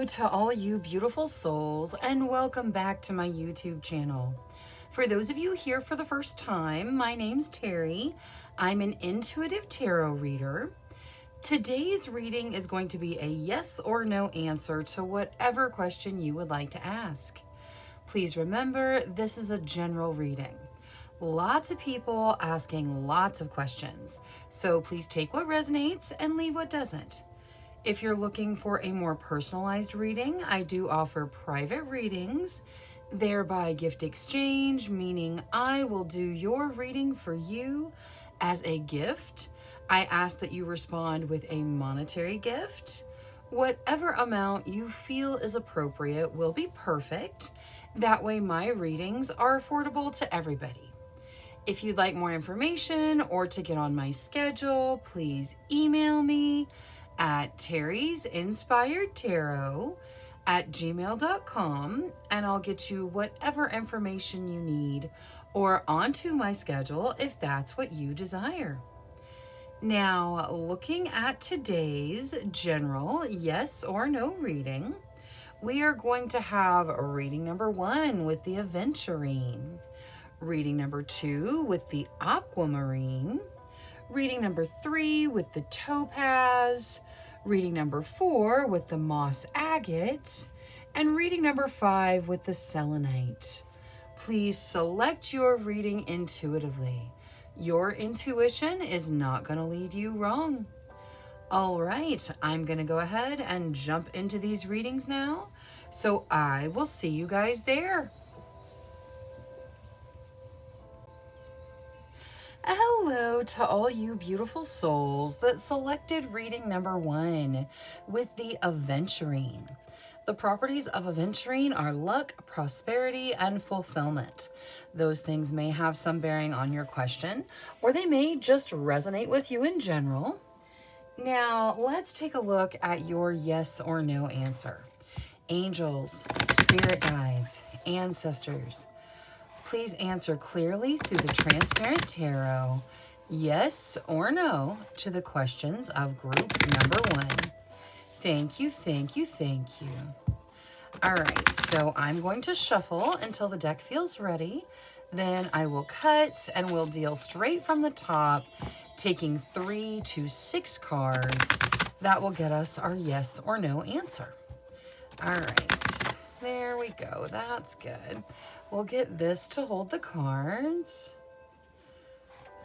to all you beautiful souls, and welcome back to my YouTube channel. For those of you here for the first time, my name's Cheri. I'm an intuitive tarot reader. Today's reading is going to be a yes or no answer to whatever question you would like to ask. Please remember, this is a general reading. Lots of people asking lots of questions, so please take what resonates and leave what doesn't. If you're looking for a more personalized reading, I do offer private readings, thereby gift exchange, meaning I will do your reading for you as a gift. I ask that you respond with a monetary gift. Whatever amount you feel is appropriate will be perfect. That way my readings are affordable to everybody. If you'd like more information or to get on my schedule, please email me at terrysinspiredtarot@gmail.com, and I'll get you whatever information you need or onto my schedule if that's what you desire. Now, looking at today's general yes or no reading, we are going to have reading number 1 with the aventurine, reading number 2 with the aquamarine, reading number 3 with the topaz, reading number 4 with the moss agate, and reading number 5 with the selenite. Please select your reading intuitively. Your intuition is not going to lead you wrong. All right, I'm going to go ahead and jump into these readings now, so I will see you guys there. Hello to all you beautiful souls that selected reading number 1 with the aventurine. The properties of aventurine are luck, prosperity, and fulfillment. Those things may have some bearing on your question, or they may just resonate with you in general. Now, let's take a look at your yes or no answer. Angels, spirit guides, ancestors, please answer clearly through the transparent tarot, yes or no, to the questions of group number 1. Thank you, thank you, thank you. All right, so I'm going to shuffle until the deck feels ready. Then I will cut and we'll deal straight from the top, taking 3 to 6 cards. That will get us our yes or no answer. All right, there we go. That's good. We'll get this to hold the cards.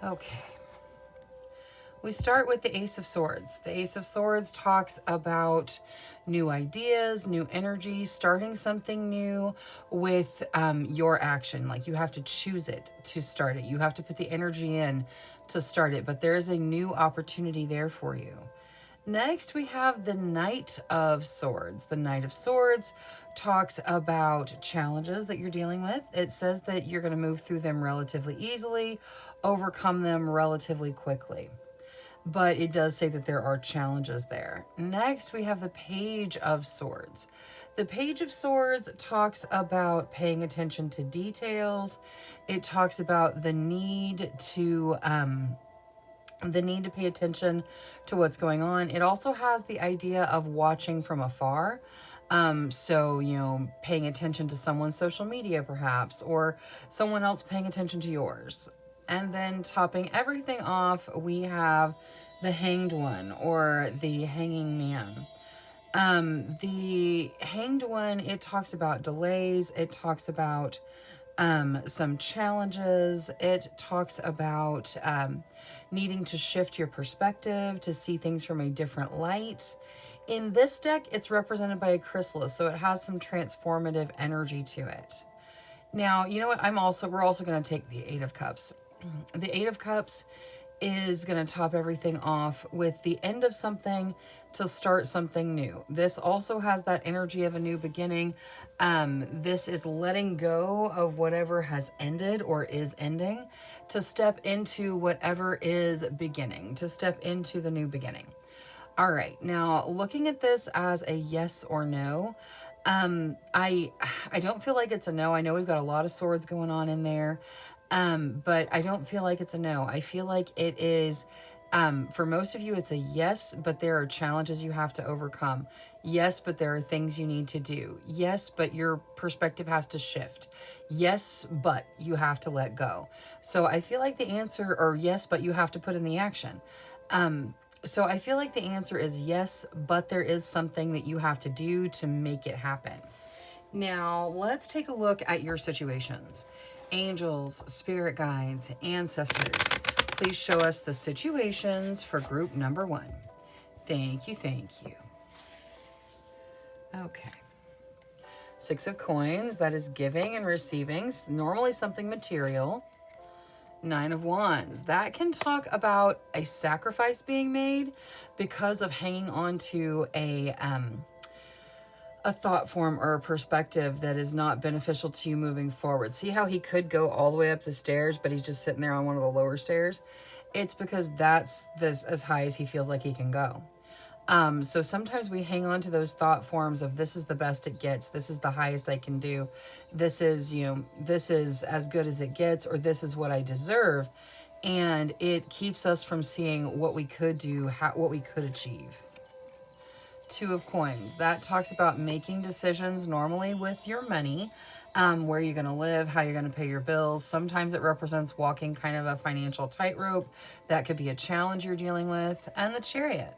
Okay. We start with the Ace of Swords. The Ace of Swords talks about new ideas, new energy, starting something new with your action. Like you have to choose it to start it. You have to put the energy in to start it, but there is a new opportunity there for you. Next, we have the Knight of Swords. The Knight of Swords talks about challenges that you're dealing with. It says that you're going to move through them relatively easily, overcome them relatively quickly. But it does say that there are challenges there. Next, we have the Page of Swords. The Page of Swords talks about paying attention to details. It talks about the need to pay attention to what's going on. It also has the idea of watching from afar. So, paying attention to someone's social media perhaps, or someone else paying attention to yours. And then topping everything off, we have the Hanged One, or the Hanging Man. The Hanged One, it talks about delays. It talks about some challenges. It talks about needing to shift your perspective to see things from a different light. In this deck, it's represented by a chrysalis, so it has some transformative energy to it. Now, you know what? We're also going to take the Eight of Cups. The Eight of Cups is going to top everything off with the end of something to start something new. This also has that energy of a new beginning. This is letting go of whatever has ended or is ending to step into whatever is beginning, to step into the new beginning. All right, now looking at this as a yes or no, I don't feel like it's a no. I know we've got a lot of swords going on in there, but I don't feel like it's a no. I feel like it is For most of you, it's a yes, but there are challenges you have to overcome. Yes, but there are things you need to do. Yes, but your perspective has to shift. Yes, but you have to let go. So I feel like the answer, or yes, but you have to put in the action. So I feel like the answer is yes, but there is something that you have to do to make it happen. Now, let's take a look at your situations. Angels, spirit guides, ancestors, please show us the situations for group number 1. Thank you, thank you. Okay. 6 of coins, that is giving and receiving, normally something material. 9 of wands, that can talk about a sacrifice being made because of hanging on to a thought form or a perspective that is not beneficial to you moving forward. See how he could go all the way up the stairs, but he's just sitting there on one of the lower stairs? It's because that's as high as he feels like he can go. So sometimes we hang on to those thought forms of this is the best it gets, this is the highest I can do, this is, this is as good as it gets, or this is what I deserve. And it keeps us from seeing what we could do, what we could achieve. 2 of coins, that talks about making decisions normally with your money, where you're going to live, how you're going to pay your bills. Sometimes it represents walking kind of a financial tightrope. That could be a challenge you're dealing with. And the Chariot.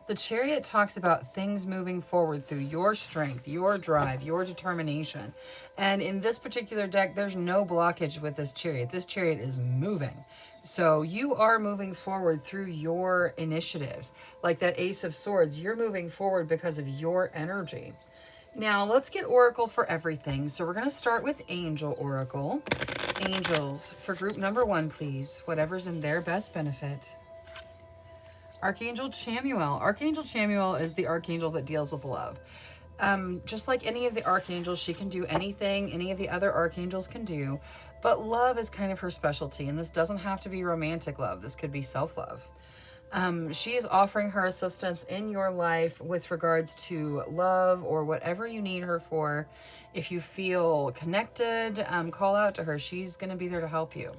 The Chariot talks about things moving forward through your strength, your drive, your determination. And in this particular deck, there's no blockage with this Chariot. This Chariot is moving. So you are moving forward through your initiatives. Like that Ace of Swords, you're moving forward because of your energy. Now let's get Oracle for everything. So we're going to start with Angel Oracle. Angels for group number 1, please. Whatever's in their best benefit. Archangel Chamuel. Archangel Chamuel is the archangel that deals with love. Just like any of the archangels, she can do anything any of the other archangels can do, but love is kind of her specialty, and this doesn't have to be romantic love. This could be self-love. She is offering her assistance in your life with regards to love or whatever you need her for. If you feel connected, call out to her. She's going to be there to help you.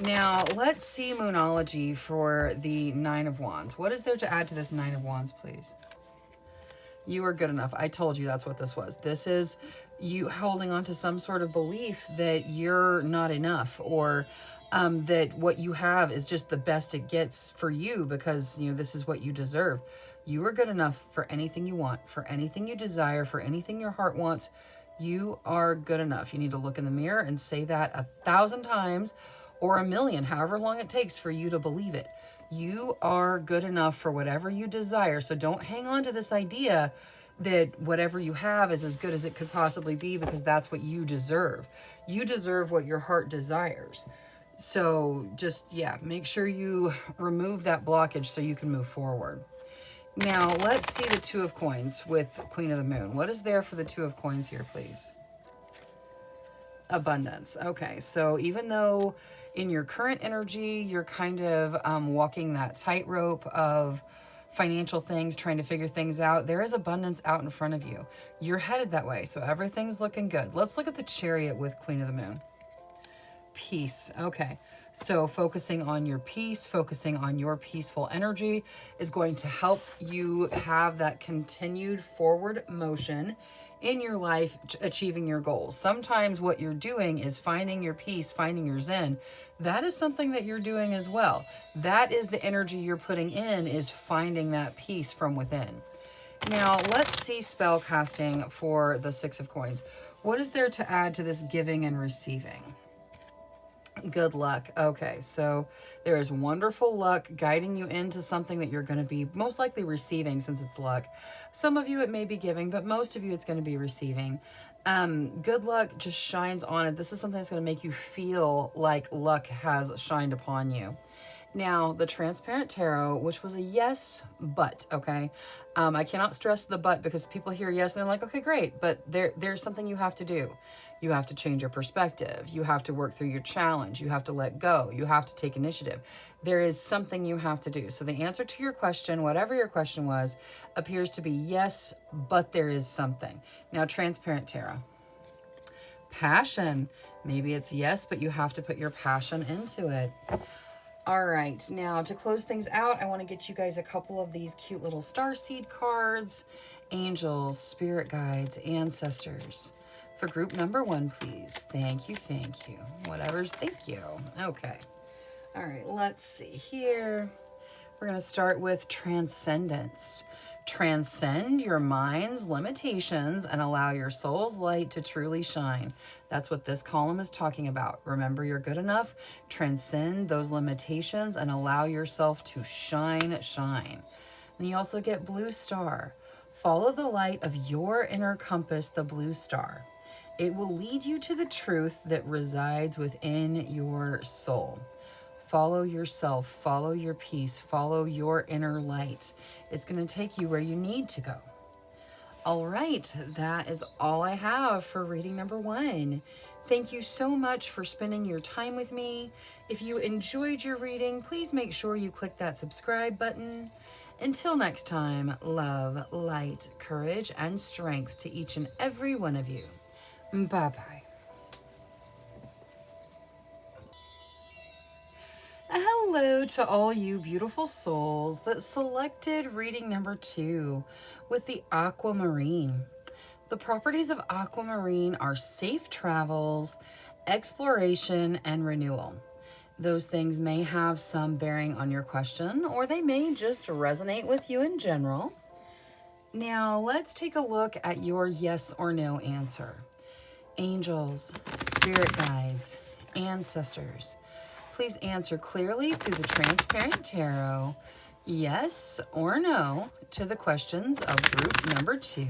Now, let's see Moonology for the 9 of Wands. What is there to add to this 9 of Wands, please? You are good enough. I told you that's what this was. This is you holding on to some sort of belief that you're not enough, or that what you have is just the best it gets for you because, this is what you deserve. You are good enough for anything you want, for anything you desire, for anything your heart wants. You are good enough. You need to look in the mirror and say that 1,000 times or 1,000,000, however long it takes for you to believe it. You are good enough for whatever you desire. So don't hang on to this idea that whatever you have is as good as it could possibly be, because that's what you deserve. You deserve what your heart desires. So just, make sure you remove that blockage so you can move forward. Now, let's see the 2 of Coins with Queen of the Moon. What is there for the 2 of Coins here, please? Abundance. Okay, so even though in your current energy, you're kind of walking that tightrope of financial things, trying to figure things out, there is abundance out in front of you. You're headed that way, so everything's looking good. Let's look at the Chariot with Queen of the Moon. Peace. Okay, so focusing on your peace, focusing on your peaceful energy is going to help you have that continued forward motion in your life, achieving your goals. Sometimes what you're doing is finding your peace, finding your zen. That is something that you're doing as well. That is the energy you're putting in, is finding that peace from within. Now, let's see spell casting for the 6 of Coins. What is there to add to this giving and receiving? Good luck. Okay, so there is wonderful luck guiding you into something that you're going to be most likely receiving, since it's luck. Some of you it may be giving, but most of you it's going to be receiving. Good luck just shines on it. This is something that's going to make you feel like luck has shined upon you. Now, the Transparent Tarot, which was a yes, but, okay? I cannot stress the but, because people hear yes and they're like, okay, great, but there's something you have to do. You have to change your perspective. You have to work through your challenge. You have to let go. You have to take initiative. There is something you have to do. So the answer to your question, whatever your question was, appears to be yes, but there is something. Now, Transparent Tarot. Passion. Maybe it's yes, but you have to put your passion into it. All right, now to close things out, I want to get you guys a couple of these cute little starseed cards. Angels, spirit guides, ancestors. For group number 1, please. Thank you, thank you. Whatever's thank you. Okay. All right, let's see here. We're going to start with transcendence. Transcend your mind's limitations and allow your soul's light to truly shine. That's what this column is talking about. Remember, you're good enough. Transcend those limitations and allow yourself to shine, shine. And you also get blue star. Follow the light of your inner compass, the blue star. It will lead you to the truth that resides within your soul. Follow yourself, follow your peace, follow your inner light. It's going to take you where you need to go. All right, that is all I have for reading number 1. Thank you so much for spending your time with me. If you enjoyed your reading, please make sure you click that subscribe button. Until next time, love, light, courage, and strength to each and every one of you. Bye-bye. Hello to all you beautiful souls that selected reading number 2 with the aquamarine. The properties of aquamarine are safe travels, exploration, and renewal. Those things may have some bearing on your question, or they may just resonate with you in general. Now, let's take a look at your yes or no answer. Angels, spirit guides, ancestors. Please answer clearly through the transparent tarot, yes or no, to the questions of group number 2.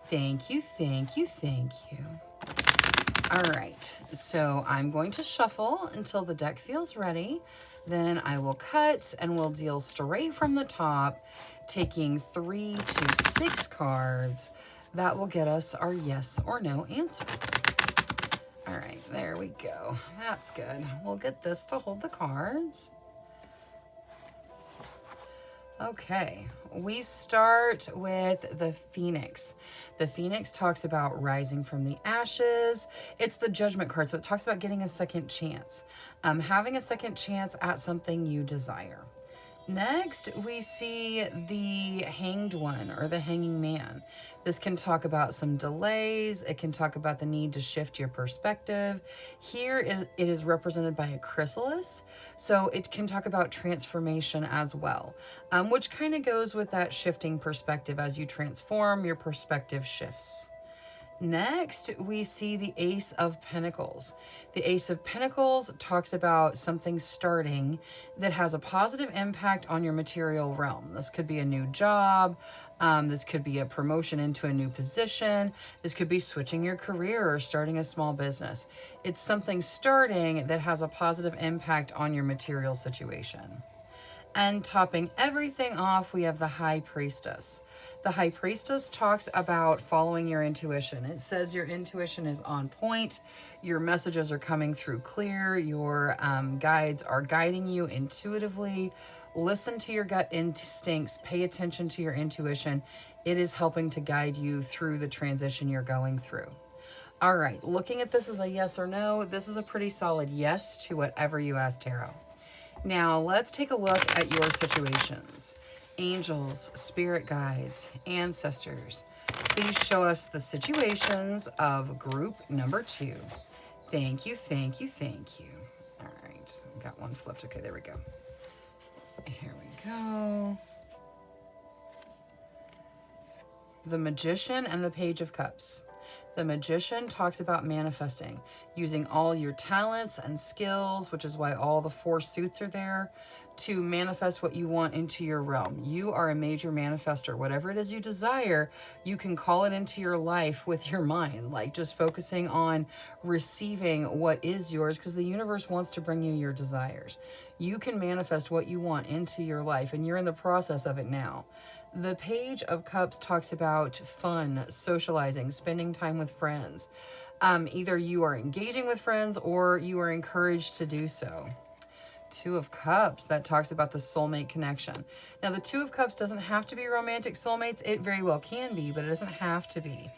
Thank you, thank you, thank you. All right, so I'm going to shuffle until the deck feels ready. Then I will cut and we'll deal straight from the top, taking 3 to 6 cards. That will get us our yes or no answer. All right, there we go. That's good. We'll get this to hold the cards. Okay, we start with the Phoenix. The Phoenix talks about rising from the ashes. It's the Judgment card, so it talks about getting a second chance. Having a second chance at something you desire. Next, we see the Hanged One, or the Hanging Man. This can talk about some delays. It can talk about the need to shift your perspective. Here, it is represented by a chrysalis, so it can talk about transformation as well, which kind of goes with that shifting perspective. As you transform, your perspective shifts. Next, we see the Ace of Pentacles. The Ace of Pentacles talks about something starting that has a positive impact on your material realm. This could be a new job. This could be a promotion into a new position. This could be switching your career or starting a small business. It's something starting that has a positive impact on your material situation. And topping everything off, we have the High Priestess. The High Priestess talks about following your intuition. It says your intuition is on point. Your messages are coming through clear. Your guides are guiding you intuitively. Listen to your gut instincts. Pay attention to your intuition. It is helping to guide you through the transition you're going through. All right, looking at this as a yes or no, this is a pretty solid yes to whatever you ask tarot. Now, let's take a look at your situations. Angels, spirit guides, ancestors. Please show us the situations of group number 2. Thank you, thank you, thank you. All right, got one flipped. Okay, there we go. Here we go. The Magician and the Page of Cups. The Magician talks about manifesting, using all your talents and skills, which is why all the 4 suits are there, to manifest what you want into your realm. You are a major manifester. Whatever it is you desire, you can call it into your life with your mind, like just focusing on receiving what is yours, because the universe wants to bring you your desires. You can manifest what you want into your life, and you're in the process of it now. The Page of Cups talks about fun, socializing, spending time with friends. Either you are engaging with friends or you are encouraged to do so. 2 of Cups, that talks about the soulmate connection. Now, the 2 of Cups doesn't have to be romantic soulmates. It very well can be, but it doesn't have to be.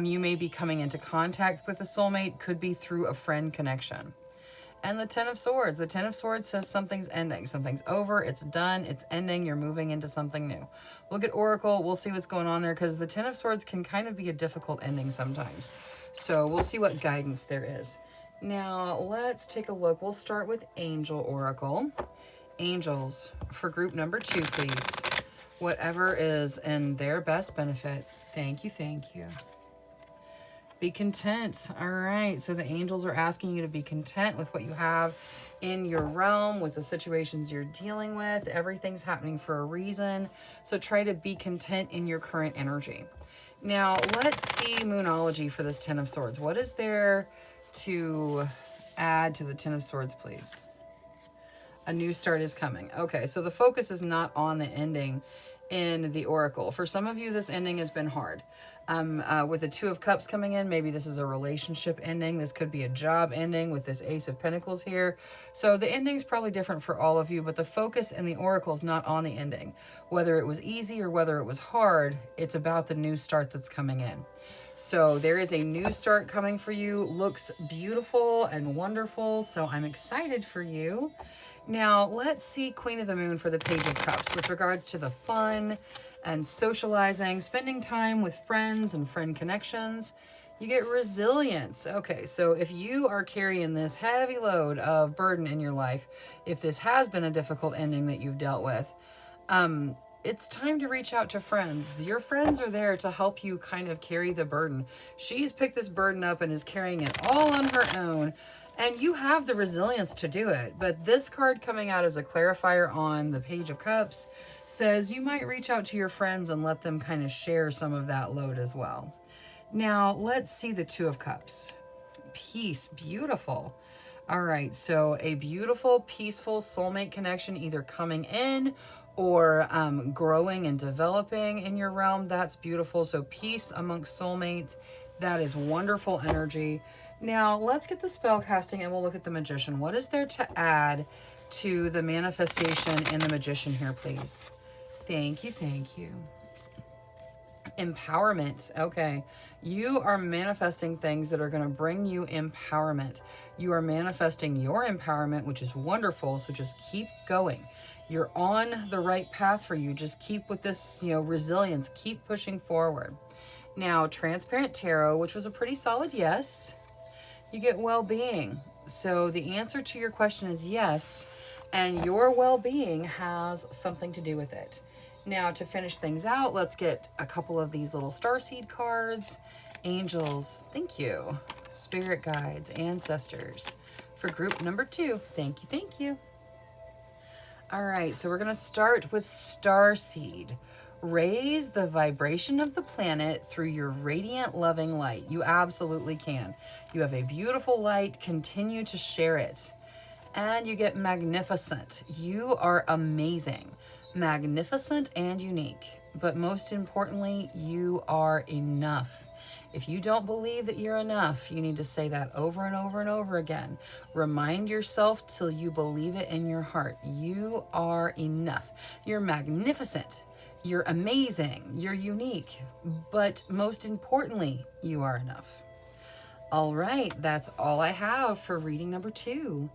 You may be coming into contact with a soulmate, could be through a friend connection. And the Ten of Swords. The Ten of Swords says something's ending. Something's over. It's done. It's ending. You're moving into something new. We'll get Oracle. We'll see what's going on there, because the Ten of Swords can kind of be a difficult ending sometimes. So we'll see what guidance there is. Now, let's take a look. We'll start with Angel Oracle. Angels, for group number 2, please. Whatever is in their best benefit. Thank you, thank you. Be content. All right, so the angels are asking you to be content with what you have in your realm, with the situations you're dealing with. Everything's happening for a reason. So try to be content in your current energy. Now, let's see Moonology for this Ten of Swords. What is there to add to the Ten of Swords, please? A new start is coming. Okay, so the focus is not on the ending in the Oracle. For some of you, this ending has been hard. With the Two of Cups coming in, maybe this is a relationship ending. This could be a job ending with this Ace of Pentacles here. So the ending's probably different for all of you, but the focus in the Oracle is not on the ending. Whether it was easy or whether it was hard, it's about the new start that's coming in. So there is a new start coming for you. Looks beautiful and wonderful, so I'm excited for you. Now, let's see Queen of the Moon for the Page of Cups with regards to the fun and socializing, spending time with friends and friend connections. You get resilience. Okay, so if you are carrying this heavy load of burden in your life, if this has been a difficult ending that you've dealt with, it's time to reach out to friends. Your friends are there to help you kind of carry the burden. She's picked this burden up and is carrying it all on her own. And you have the resilience to do it. But this card coming out as a clarifier on the Page of Cups says you might reach out to your friends and let them kind of share some of that load as well. Now, let's see the Two of Cups. Peace. Beautiful. All right. So a beautiful, peaceful soulmate connection either coming in or growing and developing in your realm. That's beautiful. So peace amongst soulmates. That is wonderful energy. Now, let's get the spell casting and we'll look at the Magician. What is there to add to the manifestation in the Magician here, please? Thank you, thank you. Empowerment. Okay. You are manifesting things that are going to bring you empowerment. You are manifesting your empowerment, which is wonderful. So just keep going. You're on the right path for you. Just keep with this, resilience. Keep pushing forward. Now, Transparent Tarot, which was a pretty solid yes. You get well-being. So the answer to your question is yes, and your well-being has something to do with it. Now, to finish things out, let's get a couple of these little starseed cards. Angels, thank you. Spirit guides, ancestors. For group number 2, thank you, thank you. All right, so we're going to start with starseed. Raise the vibration of the planet through your radiant, loving light. You absolutely can. You have a beautiful light. Continue to share it. And you get magnificent. You are amazing, magnificent, and unique. But most importantly, you are enough. If you don't believe that you're enough, you need to say that over and over and over again. Remind yourself till you believe it in your heart. You are enough. You're magnificent. You're amazing, you're unique, but most importantly, you are enough. All right, that's all I have for reading number 2.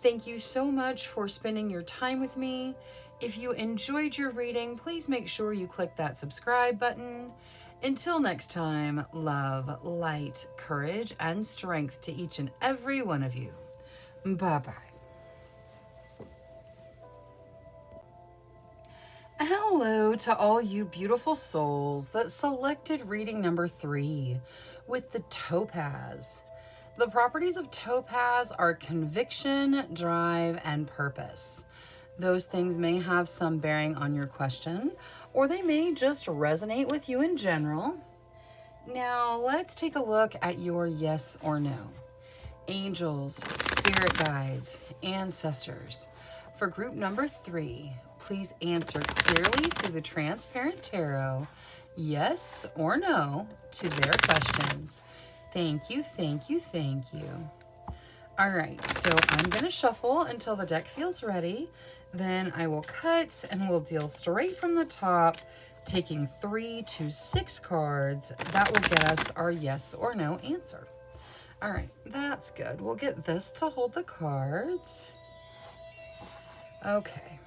Thank you so much for spending your time with me. If you enjoyed your reading, please make sure you click that subscribe button. Until next time, love, light, courage, and strength to each and every one of you. Bye-bye. Hello to all you beautiful souls that selected reading number 3 with the Topaz. The properties of Topaz are conviction, drive, and purpose. Those things may have some bearing on your question, or they may just resonate with you in general. Now, let's take a look at your yes or no. Angels, spirit guides, ancestors. For group number 3, please answer clearly through the Transparent Tarot, yes or no, to their questions. Thank you, thank you, thank you. All right, so I'm going to shuffle until the deck feels ready. Then I will cut and we'll deal straight from the top, taking 3 to 6 cards. That will get us our yes or no answer. All right, that's good. We'll get this to hold the cards. Okay.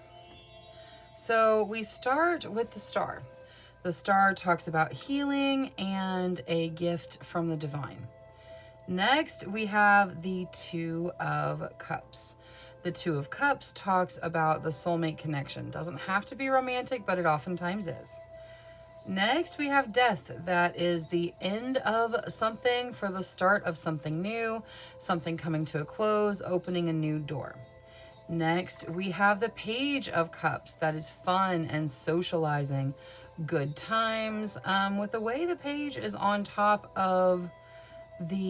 So we start with the star. The star talks about healing and a gift from the divine. Next, we have the Two of Cups. The Two of Cups talks about the soulmate connection. Doesn't have to be romantic, but it oftentimes is. Next, we have Death. That is the end of something for the start of something new, something coming to a close, opening a new door. Next, we have the Page of Cups. That is fun and socializing, good times. With the way the page is on top of the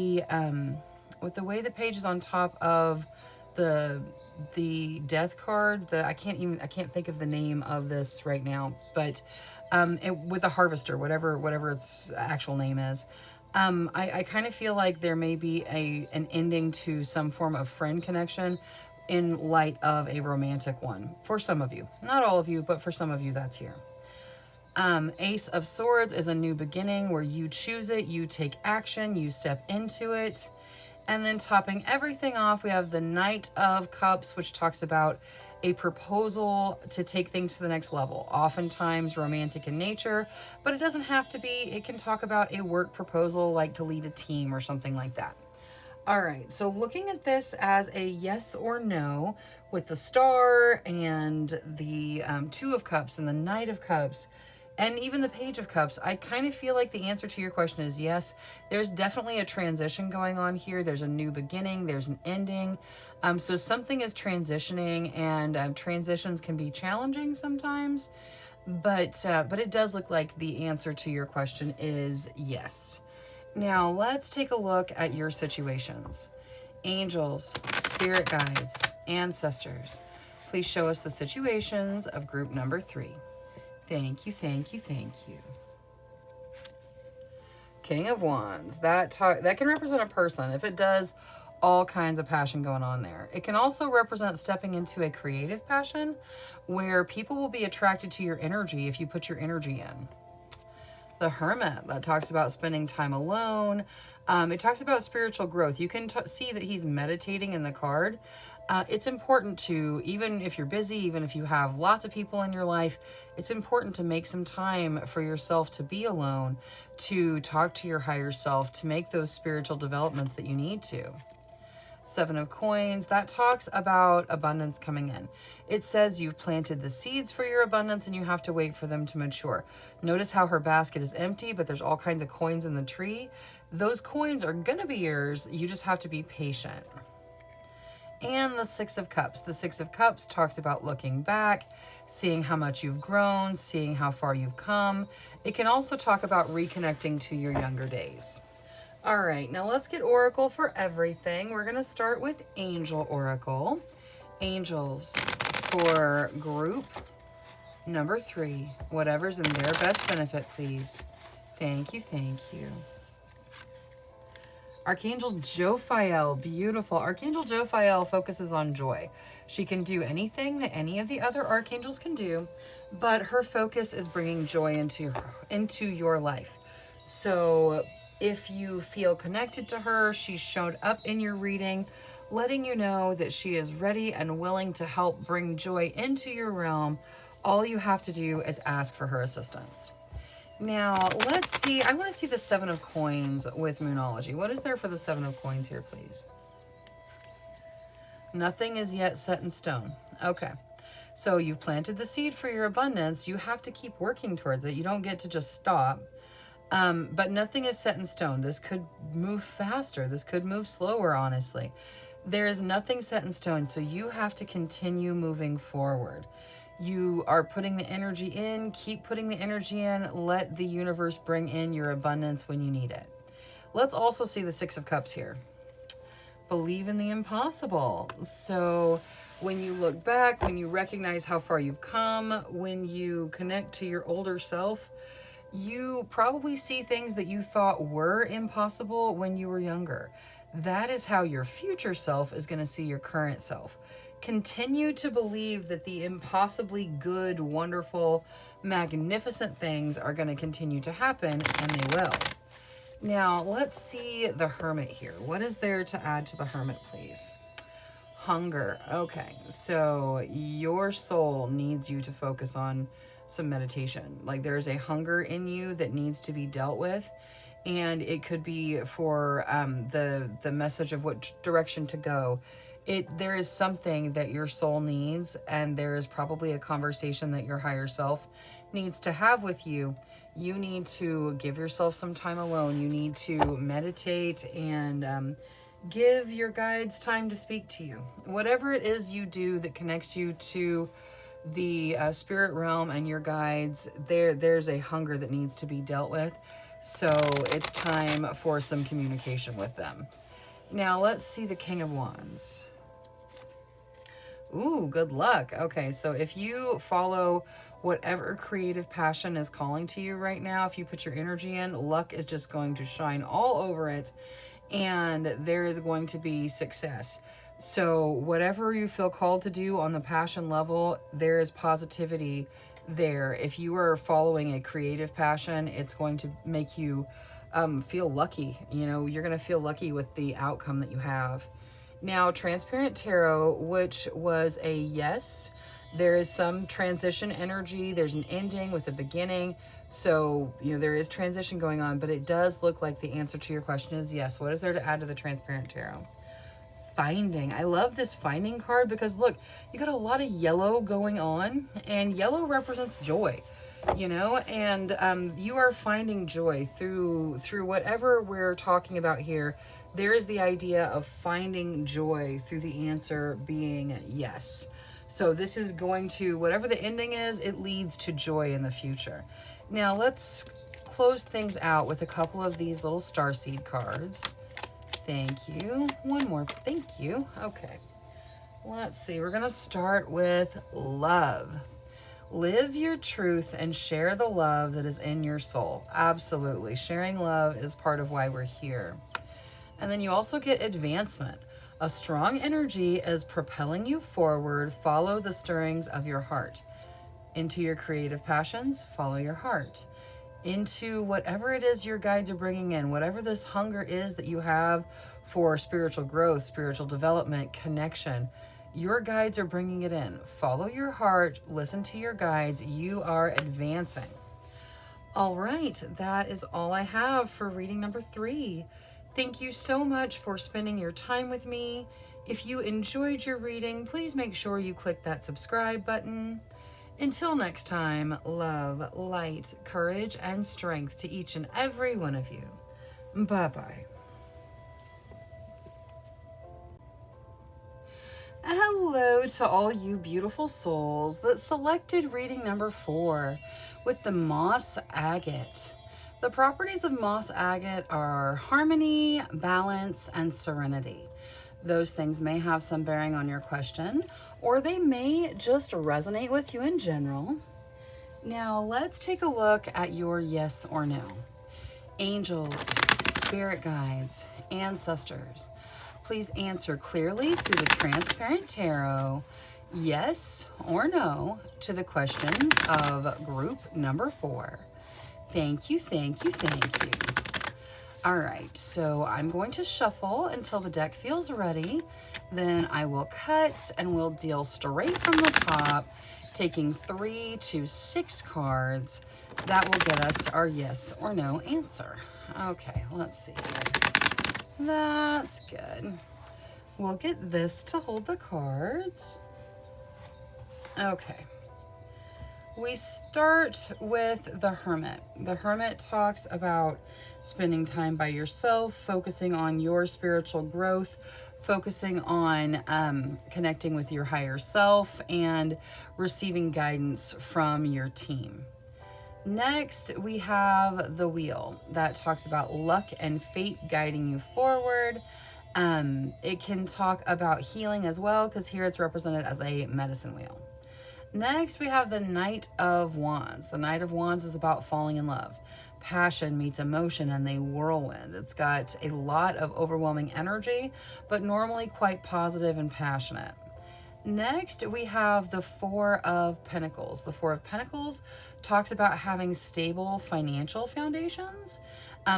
death card, I can't think of the name of this right now, but with the harvester, whatever its actual name is. I kind of feel like there may be an ending to some form of friend connection in light of a romantic one for some of you. Not all of you, but for some of you that's here. Ace of Swords is a new beginning where you choose it, you take action, you step into it. And then topping everything off, we have the Knight of Cups, which talks about a proposal to take things to the next level. Oftentimes romantic in nature, but it doesn't have to be. It can talk about a work proposal, like to lead a team or something like that. All right, so looking at this as a yes or no with the star and the Two of Cups and the Knight of Cups and even the Page of Cups, I kind of feel like the answer to your question is yes. There's definitely a transition going on here. There's a new beginning. There's an ending. So something is transitioning, and transitions can be challenging sometimes. But it does look like the answer to your question is yes. Now, let's take a look at your situations. Angels, spirit guides, ancestors, please show us the situations of group number 3. Thank you, thank you, thank you. King of Wands, that can represent a person. If it does, all kinds of passion going on there. It can also represent stepping into a creative passion where people will be attracted to your energy if you put your energy in. The Hermit, that talks about spending time alone. It talks about spiritual growth. You can see that he's meditating in the card. It's important to, even if you're busy, even if you have lots of people in your life, it's important to make some time for yourself to be alone, to talk to your higher self, to make those spiritual developments that you need to. 7 of Coins, that talks about abundance coming in. It says you've planted the seeds for your abundance and you have to wait for them to mature. Notice how her basket is empty, but there's all kinds of coins in the tree. Those coins are going to be yours. You just have to be patient. And the 6 of Cups. The 6 of Cups talks about looking back, seeing how much you've grown, seeing how far you've come. It can also talk about reconnecting to your younger days. All right, now let's get Oracle for everything. We're going to start with Angel Oracle. Angels for group number 3. Whatever's in their best benefit, please. Thank you, thank you. Archangel Jophiel, beautiful. Archangel Jophiel focuses on joy. She can do anything that any of the other archangels can do, but her focus is bringing joy into your life. So if you feel connected to her, she's showed up in your reading, letting you know that she is ready and willing to help bring joy into your realm. All you have to do is ask for her assistance. Now, let's see. I want to see the 7 of Coins with Moonology. What is there for the 7 of Coins here, please? Nothing is yet set in stone. Okay. So you've planted the seed for your abundance. You have to keep working towards it. You don't get to just stop. But nothing is set in stone. This could move faster. This could move slower, honestly. There is nothing set in stone, so you have to continue moving forward. You are putting the energy in. Keep putting the energy in. Let the universe bring in your abundance when you need it. Let's also see the 6 of Cups here. Believe in the impossible. So when you look back, when you recognize how far you've come, when you connect to your older self, you probably see things that you thought were impossible when you were younger. That is how your future self is going to see your current self. Continue to believe that the impossibly good, wonderful, magnificent things are going to continue to happen, and they will. Now, let's see the Hermit here. What is there to add to the Hermit, please? Hunger. Okay, so your soul needs you to focus on some meditation. Like there's a hunger in you that needs to be dealt with, and it could be for the message of what direction to go. There is something that your soul needs, and there is probably a conversation that your higher self needs to have with you. You need to give yourself some time alone. You need to meditate and give your guides time to speak to you. Whatever it is you do that connects you to the spirit realm and your guides, there's a hunger that needs to be dealt with. So it's time for some communication with them. Now let's see the King of Wands. Ooh, good luck. Okay, so if you follow whatever creative passion is calling to you right now, if you put your energy in, luck is just going to shine all over it, and there is going to be success. So whatever you feel called to do on the passion level, there is positivity there. If you are following a creative passion, it's going to make you feel lucky. You know, you're going to feel lucky with the outcome that you have. Now, Transparent Tarot, which was a yes, there is some transition energy. There's an ending with a beginning. So, you know, there is transition going on, but it does look like the answer to your question is yes. What is there to add to the Transparent Tarot? Finding. I love this finding card because look, you got a lot of yellow going on, and yellow represents joy, you know, and you are finding joy through whatever we're talking about here. There is the idea of finding joy through the answer being yes. So this is going to, whatever the ending is, it leads to joy in the future. Now let's close things out with a couple of these little starseed cards. Thank you. One more. Thank you. Okay. Let's see. We're going to start with love. Live your truth and share the love that is in your soul. Absolutely. Sharing love is part of why we're here. And then you also get advancement. A strong energy is propelling you forward. Follow the stirrings of your heart. Into your creative passions, follow your heart. Into whatever it is your guides are bringing in, whatever this hunger is that you have for spiritual growth, spiritual development, connection, your guides are bringing it in. Follow your heart, listen to your guides. You are advancing. All right, that is all I have for reading number 3. Thank you so much for spending your time with me. If you enjoyed your reading, please make sure you click that subscribe button. Until next time, love, light, courage, and strength to each and every one of you. Bye-bye. Hello to all you beautiful souls that selected reading number 4 with the Moss Agate. The properties of Moss Agate are harmony, balance, and serenity. Those things may have some bearing on your question, or they may just resonate with you in general. Now, let's take a look at your yes or no. Angels, spirit guides, ancestors, please answer clearly through the Transparent Tarot, yes or no, to the questions of group number 4. Thank you, thank you, thank you. All right, so I'm going to shuffle until the deck feels ready. Then I will cut and we'll deal straight from the top, taking 3 to 6 cards. That will get us our yes or no answer. Okay, let's see here. That's good. We'll get this to hold the cards. Okay. We start with the Hermit. The Hermit talks about spending time by yourself, focusing on your spiritual growth, focusing on connecting with your higher self, and receiving guidance from your team. Next, we have the Wheel. That talks about luck and fate guiding you forward. It can talk about healing as well, because here it's represented as a medicine wheel. Next, we have the Knight of Wands. The Knight of Wands is about falling in love. Passion meets emotion and they whirlwind. It's got a lot of overwhelming energy, but normally quite positive and passionate. Next, we have the Four of Pentacles. The Four of Pentacles talks about having stable financial foundations.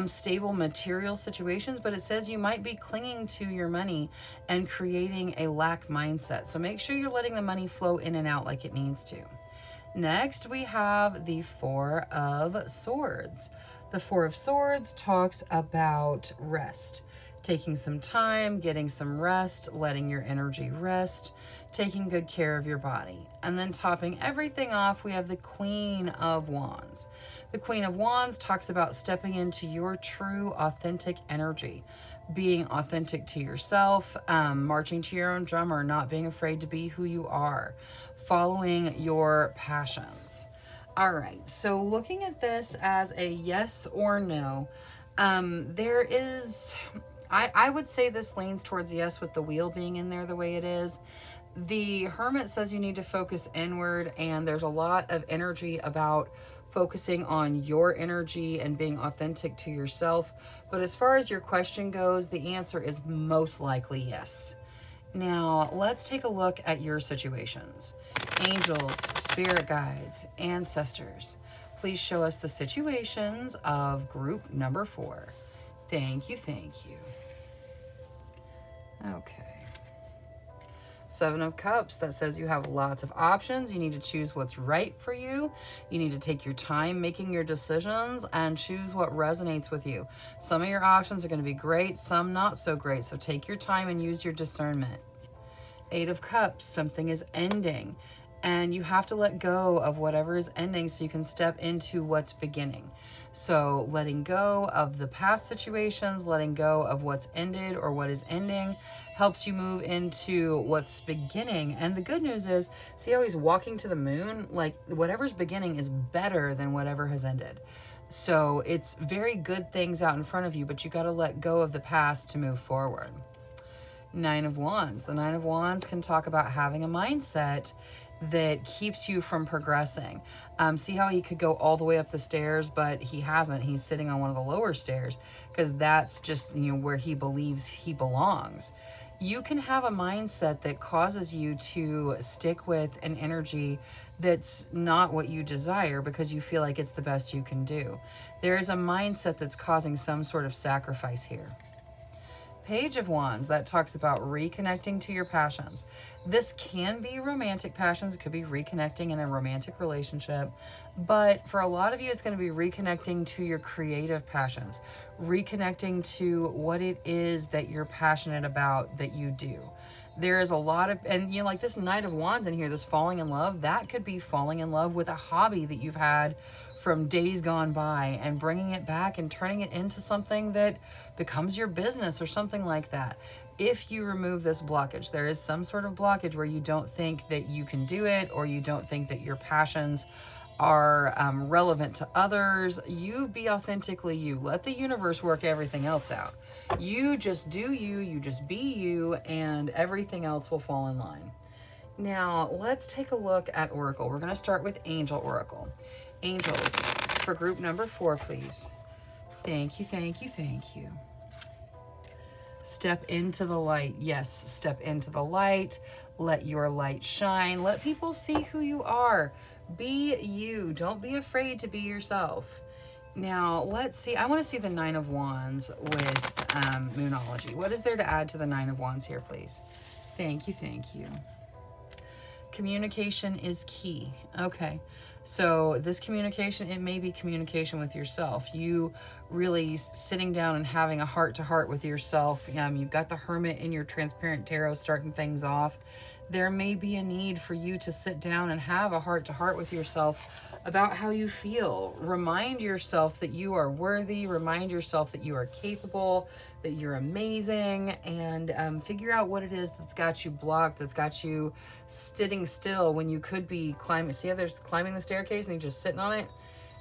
stable material situations, but it says you might be clinging to your money and creating a lack mindset. So make sure you're letting the money flow in and out like it needs to. Next, we have the Four of Swords. The Four of Swords talks about rest, taking some time, getting some rest, letting your energy rest, taking good care of your body. And then topping everything off, we have the Queen of Wands. The Queen of Wands talks about stepping into your true, authentic energy, being authentic to yourself, marching to your own drum, or not being afraid to be who you are, following your passions. All right, so looking at this as a yes or no, there is, I would say this leans towards yes with the wheel being in there the way it is. The Hermit says you need to focus inward, and there's a lot of energy about focusing on your energy and being authentic to yourself. But as far as your question goes, the answer is most likely yes. Now, let's take a look at your situations. Angels, spirit guides, ancestors, please show us the situations of group number 4. Thank you, thank you. Okay. 7 of Cups, that says you have lots of options. You need to choose what's right for you. You need to take your time making your decisions and choose what resonates with you. Some of your options are going to be great, some not so great. So take your time and use your discernment. 8 of Cups, something is ending, and you have to let go of whatever is ending so you can step into what's beginning. So letting go of the past situations, letting go of what's ended or what is ending, helps you move into what's beginning. And the good news is, see how he's walking to the moon? Like, whatever's beginning is better than whatever has ended. So it's very good things out in front of you, but you got to let go of the past to move forward. 9 of Wands. The 9 of Wands can talk about having a mindset that keeps you from progressing. See how he could go all the way up the stairs, but he hasn't. He's sitting on one of the lower stairs because that's just, where he believes he belongs. You can have a mindset that causes you to stick with an energy that's not what you desire because you feel like it's the best you can do. There is a mindset that's causing some sort of sacrifice here. Page of Wands, that talks about reconnecting to your passions. This can be romantic passions. It could be reconnecting in a romantic relationship. But for a lot of you, it's going to be reconnecting to your creative passions, reconnecting to what it is that you're passionate about that you do. There is a lot of, and like this Knight of Wands in here, this falling in love, that could be falling in love with a hobby that you've had from days gone by and bringing it back and turning it into something that becomes your business or something like that. If you remove this blockage, there is some sort of blockage where you don't think that you can do it, or you don't think that your passions are relevant to others. You be authentically you. Let the universe work everything else out. You just do you, you just be you, and everything else will fall in line. Now, let's take a look at Oracle. We're going to start with Angel Oracle. Angels, for group number 4, please. Thank you, thank you, thank you. Step into the light. Yes, step into the light. Let your light shine. Let people see who you are. Be you. Don't be afraid to be yourself. Now, let's see. I want to see the 9 of Wands with Moonology. What is there to add to the 9 of Wands here, please? Thank you, thank you. Communication is key. Okay. So this communication, it may be communication with yourself. You really sitting down and having a heart-to-heart with yourself. You've got the Hermit in your Transparent Tarot starting things off. There may be a need for you to sit down and have a heart-to-heart with yourself about how you feel. Remind yourself that you are worthy. Remind yourself that you are capable, that you're amazing, and figure out what it is that's got you blocked, that's got you sitting still when you could be climbing. See how there's climbing the staircase and you're just sitting on it?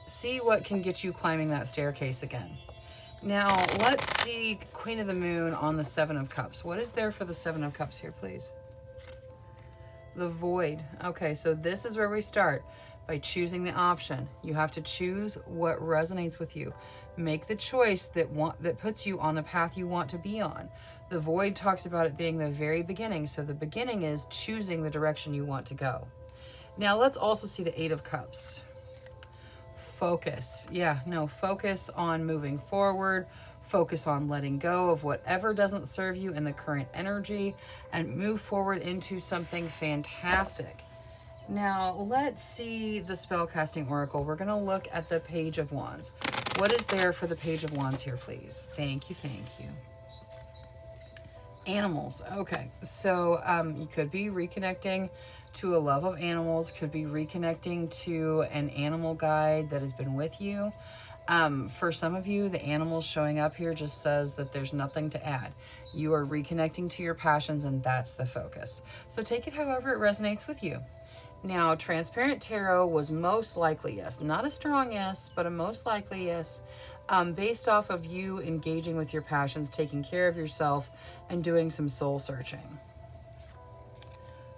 See what can get you climbing that staircase again. Now, let's see Queen of the Moon on the 7 of Cups. What is there for the 7 of Cups here, please? The Void. Okay, so this is where we start. By choosing the option, you have to choose what resonates with you. Make the choice that puts you on the path you want to be on. The Void talks about it being the very beginning. So the beginning is choosing the direction you want to go. Now let's also see the 8 of Cups. focus. Yeah, no, focus on moving forward. Focus on letting go of whatever doesn't serve you in the current energy and move forward into something fantastic. Now, let's see the spellcasting oracle. We're going to look at the Page of Wands. What is there for the Page of Wands here, please? Thank you, thank you. Animals. Okay, so you could be reconnecting to a love of animals, could be reconnecting to an animal guide that has been with you. For some of you, the animals showing up here just says that there's nothing to add. You are reconnecting to your passions, and that's the focus. So take it however it resonates with you. Now, Transparent Tarot was most likely yes. Not a strong yes, but a most likely yes, based off of you engaging with your passions, taking care of yourself, and doing some soul searching.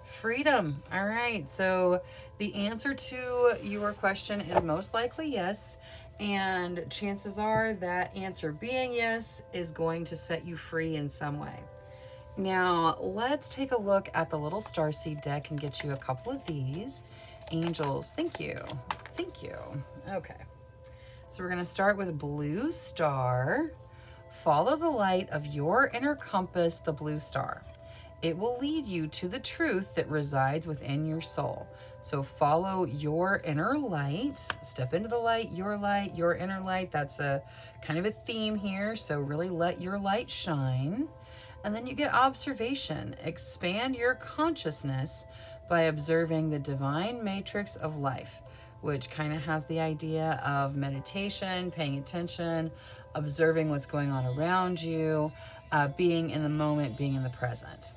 Freedom. All right, so the answer to your question is most likely yes, and chances are that answer being yes is going to set you free in some way. Now, let's take a look at the little starseed deck and get you a couple of these. Angels, thank you. Thank you. Okay. So we're going to start with Blue Star. Follow the light of your inner compass, the blue star. It will lead you to the truth that resides within your soul. So follow your inner light. Step into the light, your inner light. That's a kind of a theme here. So really let your light shine. And then you get observation. Expand your consciousness by observing the divine matrix of life, which kind of has the idea of meditation, paying attention, observing what's going on around you, being in the moment, being in the present.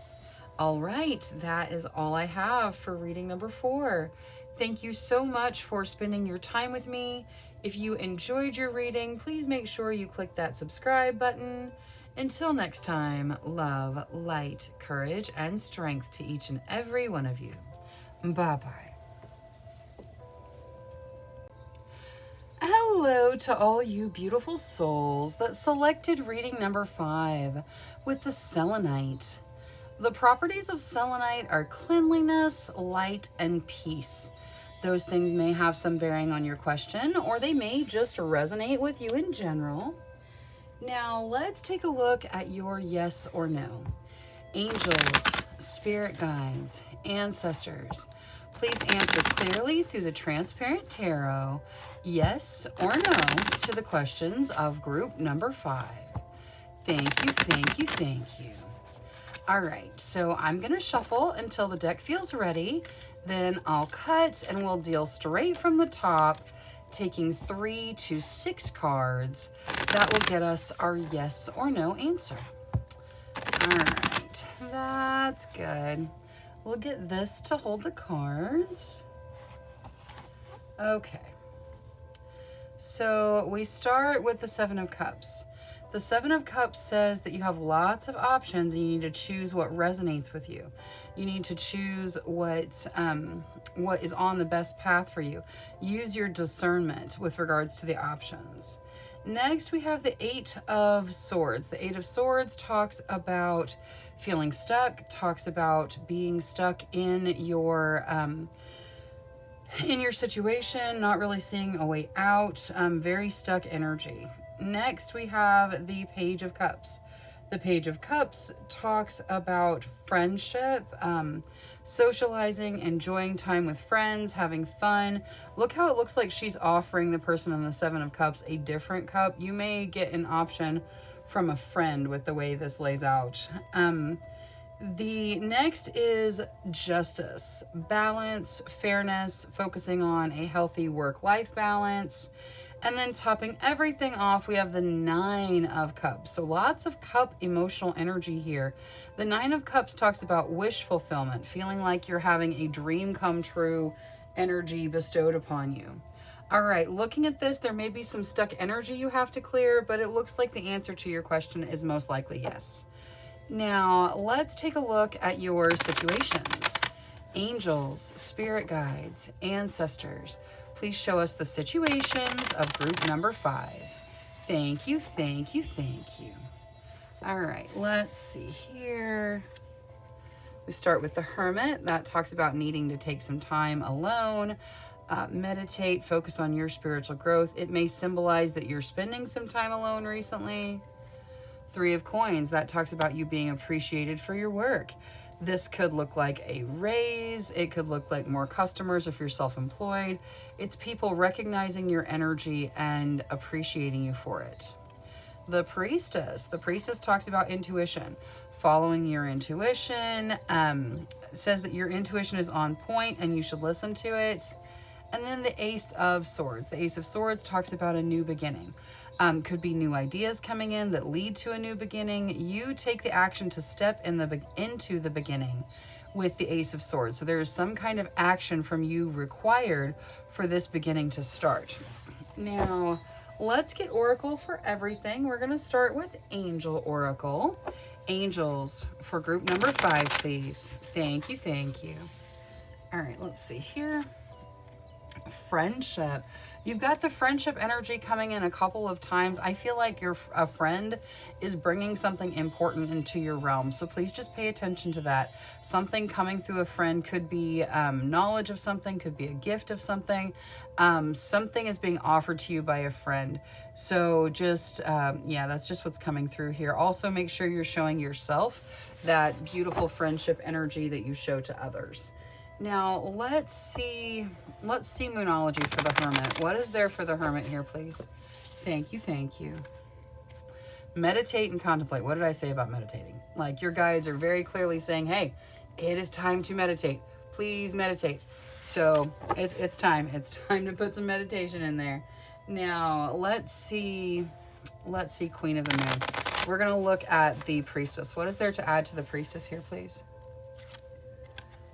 All right, that is all I have for reading number 4. Thank you so much for spending your time with me. If you enjoyed your reading, please make sure you click that subscribe button. Until next time, love, light, courage, and strength to each and every one of you. Bye-bye. Hello to all you beautiful souls that selected reading number 5 with the selenite. The properties of selenite are cleanliness, light, and peace. Those things may have some bearing on your question, or they may just resonate with you in general. Now, let's take a look at your yes or no. Angels, spirit guides, ancestors, please answer clearly through the Transparent Tarot, yes or no, to the questions of group number 5. Thank you, thank you, thank you. All right, so I'm going to shuffle until the deck feels ready. Then I'll cut and we'll deal straight from the top, taking 3 to 6 cards. That will get us our yes or no answer. All right, that's good. We'll get this to hold the cards. Okay. So we start with the 7 of Cups. The 7 of Cups says that you have lots of options and you need to choose what resonates with you. You need to choose what is on the best path for you. Use your discernment with regards to the options. Next, we have the 8 of Swords. The 8 of Swords talks about feeling stuck, talks about being stuck in your situation, not really seeing a way out, very stuck energy. Next, we have the Page of Cups. The Page of Cups talks about friendship, socializing, enjoying time with friends, having fun. Look how it looks like she's offering the person on the 7 of Cups a different cup. You may get an option from a friend with the way this lays out. The next is justice, balance, fairness, focusing on a healthy work-life balance. And then topping everything off, we have the 9 of Cups. So lots of cup emotional energy here. The 9 of Cups talks about wish fulfillment, feeling like you're having a dream come true energy bestowed upon you. All right, looking at this, there may be some stuck energy you have to clear, but it looks like the answer to your question is most likely yes. Now, let's take a look at your situations. Angels, spirit guides, ancestors, please show us the situations of group number 5. Thank you, thank you, thank you. All right, let's see here. We start with the Hermit. That talks about needing to take some time alone. Meditate, focus on your spiritual growth. It may symbolize that you're spending some time alone recently. Three of Coins, that talks about you being appreciated for your work. This could look like a raise. It could look like more customers if you're self-employed. It's people recognizing your energy and appreciating you for it. The Priestess. The Priestess talks about intuition. Following your intuition. Says that your intuition is on point and you should listen to it. And then the Ace of Swords. The Ace of Swords talks about a new beginning. Could be new ideas coming in that lead to a new beginning. You take the action to step into the beginning with the Ace of Swords. So there is some kind of action from you required for this beginning to start. Now, let's get Oracle for everything. We're going to start with Angel Oracle. Angels for group number 5, please. Thank you, thank you. All right, let's see here. Friendship. You've got the friendship energy coming in a couple of times. I feel like a friend is bringing something important into your realm. So please just pay attention to that. Something coming through a friend could be knowledge of something, could be a gift of something. Something is being offered to you by a friend. So just, yeah, that's just what's coming through here. Also, make sure you're showing yourself that beautiful friendship energy that you show to others. Now, let's see Moonology for the Hermit. What is there for the Hermit here, please? Thank you, thank you. Meditate and contemplate. What did I say about meditating? Like, your guides are very clearly saying, hey, it is time to meditate. Please meditate. So, it's time. It's time to put some meditation in there. Now, let's see Queen of the Moon. We're going to look at the Priestess. What is there to add to the Priestess here, please?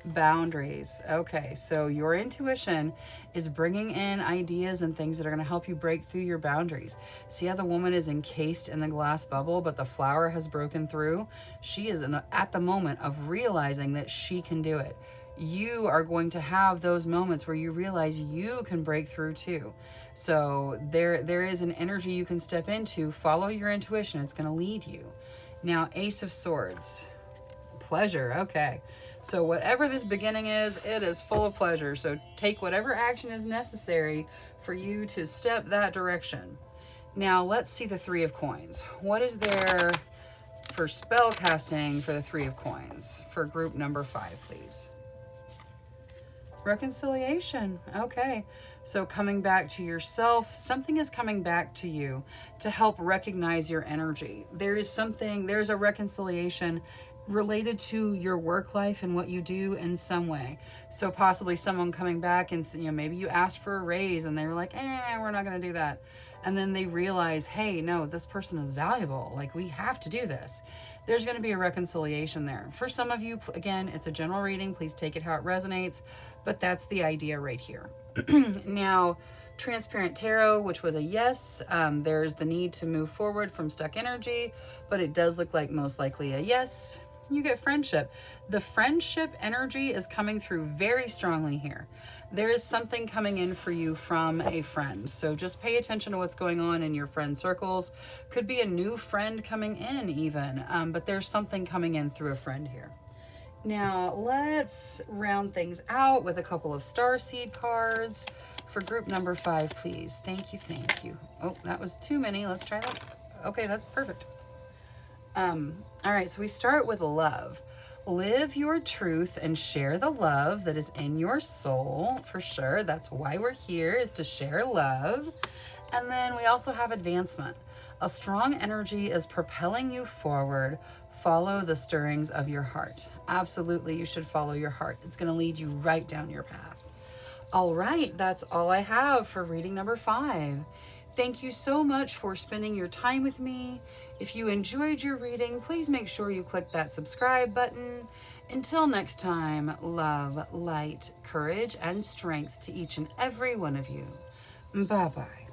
Boundaries. Okay, so your intuition is bringing in ideas and things that are going to help you break through your boundaries. See how the woman is encased in the glass bubble, but the flower has broken through? She is at the moment of realizing that she can do it. You are going to have those moments where you realize you can break through too. So there is an energy you can step into. Follow your intuition. It's going to lead you. Now, Ace of Swords. Pleasure. Okay. So whatever this beginning is, it is full of pleasure. So take whatever action is necessary for you to step that direction. Now let's see the Three of Coins. What is there for spell casting for the Three of Coins for group number 5, please? Reconciliation. Okay. So coming back to yourself, something is coming back to you to help recognize your energy. There's a reconciliation related to your work life and what you do in some way. So possibly someone coming back and, maybe you asked for a raise and they were like, we're not going to do that. And then they realize, hey, no, this person is valuable. Like, we have to do this. There's going to be a reconciliation there. For some of you, again, it's a general reading. Please take it how it resonates. But that's the idea right here. Now, Transparent Tarot, which was a yes. There's the need to move forward from stuck energy, but it does look like most likely a yes. You get friendship. The friendship energy is coming through very strongly here. There is something coming in for you from a friend. So just pay attention to what's going on in your friend circles. Could be a new friend coming in even, but there's something coming in through a friend here. Now let's round things out with a couple of starseed cards for group number 5, please. Thank you, thank you. Oh, that was too many. Let's try that. Okay, that's perfect. All right, so we start with love. Live your truth and share the love that is in your soul, for sure. That's why we're here, is to share love. And then we also have advancement. A strong energy is propelling you forward. Follow the stirrings of your heart. Absolutely, you should follow your heart. It's going to lead you right down your path. All right, that's all I have for reading number 5. Thank you so much for spending your time with me. If you enjoyed your reading, please make sure you click that subscribe button. Until next time, love, light, courage, and strength to each and every one of you. Bye-bye.